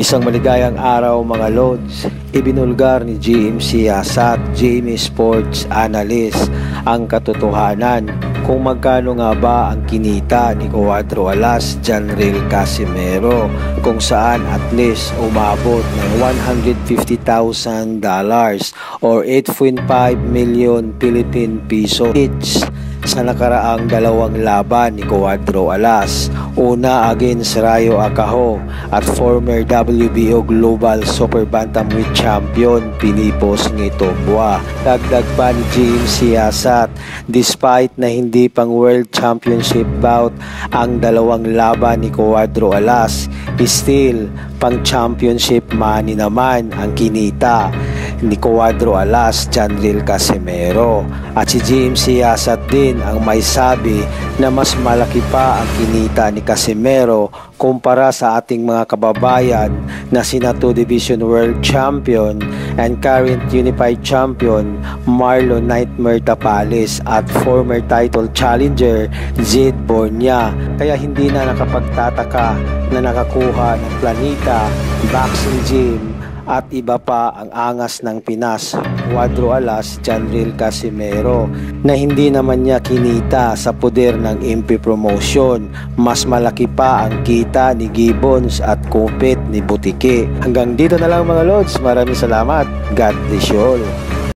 Isang maligayang araw mga Lods. Ibinulgar ni GMC Asat, Jamie Sports Analyst, ang katotohanan kung magkano nga ba ang kinita ni Cuadro Alas, Janril Casimero, kung saan at least umabot ng $150,000 or 8.5 million Philippine peso each sa nakaraang dalawang laban ni Cuadro Alas. Una against Rayo Acajo at former WBO Global Super Bantamweight Champion Pilipos Ngitombua. Dagdag pa ni GMC Asat, despite na hindi pang World Championship bout ang dalawang laban ni Cuadro Alas, still pang championship money naman ang kinita ni Cuadro Alas, Janril Casimero. At si GMC Asat din ang may sabi na mas malaki pa ang kinita ni Casimero kumpara sa ating mga kababayan na sina 2 Division World Champion and current Unified Champion Marlon Nightmare Tapales at former title challenger Zed Bornia. Kaya hindi na nakapagtataka na nakakuha ng Planita, Boxing Gym at iba pa ang angas ng Pinas, Cuadro Alas, Janril Casimero, na hindi naman niya kinita sa poder ng MP Promotion. Mas malaki pa ang kita ni Gibbons at kupit ni Butike. Hanggang dito na lang mga Lods. Maraming salamat. God bless you all.